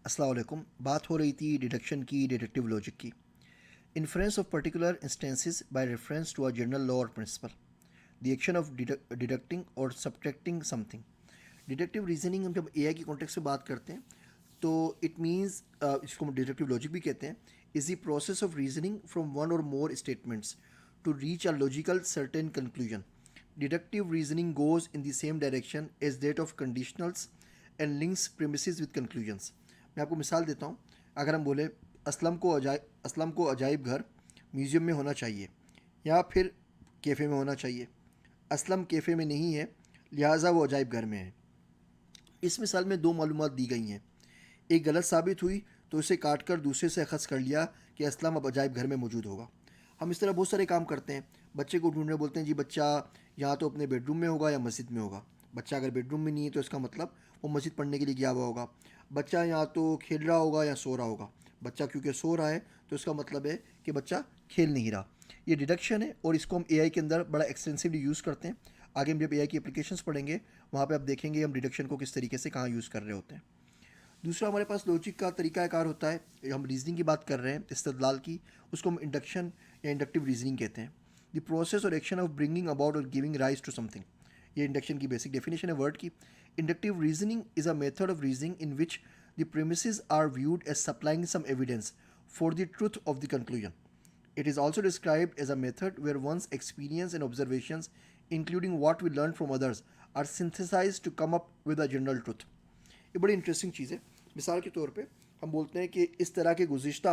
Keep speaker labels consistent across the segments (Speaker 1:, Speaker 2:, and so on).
Speaker 1: अस्सलाम वालेकुम। बात हो रही थी डिडक्शन की, डिडक्टिव लॉजिक की। Inference of particular instances by reference to a general law or principle, the action of deducting or subtracting something. Deductive reasoning हम जब एआई की कॉन्टेक्स्ट से बात करते हैं तो इट मीन्स, इसको हम डिडक्टिव लॉजिक भी कहते हैं, is the process of reasoning from one or more statements to reach a logical certain conclusion. Deductive reasoning goes in the same direction as that of conditionals and links premises with conclusions. मैं आपको मिसाल देता हूँ. अगर हम बोले असलम को अजाइब घर म्यूज़ियम में होना चाहिए या फिर कैफ़े में होना चाहिए. असलम कैफ़े में नहीं है, लिहाजा वो अजाइब घर में है. इस मिसाल में दो मालूमात दी गई हैं. एक गलत साबित हुई तो इसे काट कर दूसरे से अखज़ कर लिया कि असलम अब अजाइब घर में मौजूद होगा. हम इस तरह बहुत सारे काम करते हैं. बच्चे को ढूंढने बोलते हैं जी बच्चा या तो अपने बेडरूम में होगा या मस्जिद में होगा. बच्चा अगर बेडरूम में नहीं है तो इसका मतलब वो मस्जिद पढ़ने के लिए गया हुआ होगा. बच्चा या तो खेल रहा होगा या सो रहा होगा. बच्चा क्योंकि सो रहा है तो इसका मतलब है कि बच्चा खेल नहीं रहा. ये डिडक्शन है और इसको हम एआई के अंदर बड़ा एक्सटेंसिवली यूज़ करते हैं. आगे हम जब एआई की एप्लीकेशंस पढ़ेंगे वहाँ पे आप देखेंगे हम डिडक्शन को किस तरीके से कहाँ यूज़ कर रहे होते हैं. दूसरा हमारे पास लॉजिक का तरीक़ाकार होता है. हम रीजनिंग की बात कर रहे हैं, इस्तदलाल की, उसको हम इंडक्शन या इंडक्टिव रीजनिंग कहते हैं. The process or action of bringing about or giving rise to something. ये इंडक्शन की बेसिक डेफिनेशन है वर्ड की. Inductive reasoning is a method of reasoning in which the premises are viewed as supplying some evidence for the truth of the conclusion. It is also described as a method where one's experience and observations, including what we learn from others, are synthesized to come up with a general truth. ये बड़ी interesting चीज़ है. मिसाल के तौर पे हम बोलते हैं कि इस तरह के गुज़िश्ता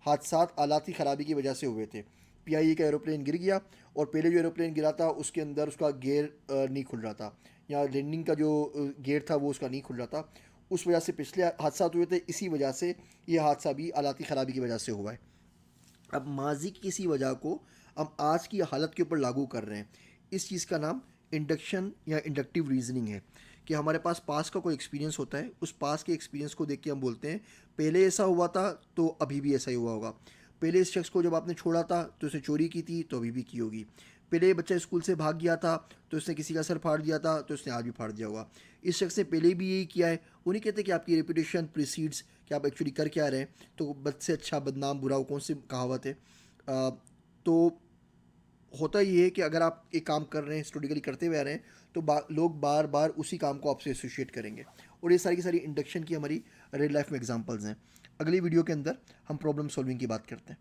Speaker 1: हादसात आलाती ख़राबी की वजह से हुए थे. पीआईए का एरोप्लेन गिर गया और पहले जो एरोप्लेन गिरा था उसके अंदर उसका गेयर नहीं खुल रहा था, या लैंडिंग का जो गेयर था वो उसका नहीं खुल रहा था. उस वजह से पिछले हादसा हुए थे, इसी वजह से ये हादसा भी आलाती ख़राबी की वजह से हुआ है. अब माजी की किसी वजह को हम आज की हालत के ऊपर लागू कर रहे हैं. इस चीज़ का नाम इंडक्शन या इंडक्टिव रीजनिंग है कि हमारे पास पास का कोई एक्सपीरियंस होता है, उस पास के एक्सपीरियंस को देख के हम बोलते हैं पहले ऐसा हुआ था तो अभी भी ऐसा ही हुआ होगा. पहले इस शख्स को जब आपने छोड़ा था तो उसने चोरी की थी तो अभी भी की होगी. पहले बच्चा स्कूल से भाग गया था तो उसने किसी का सर फाड़ दिया था तो उसने आज भी फाड़ दिया होगा. इस शख्स ने पहले भी यही किया है. वो नहीं कहते कि आपकी रेपुटेशन प्रीसीड्स कि आप एक्चुअली कर क्या रहे हैं. तो बद से अच्छा बदनाम बुरा, वो कौन सी कहावत है. तो होता ये है कि अगर आप एक काम कर रहे हैं, हिस्टोरिकली करते हुए आ रहे हैं, तो लोग बार बार उसी काम को आपसे एसोशिएट करेंगे. और ये सारी की सारी इंडक्शन की हमारी रियल लाइफ में एग्जांपल्स हैं. अगली वीडियो के अंदर हम प्रॉब्लम सॉल्विंग की बात करते हैं.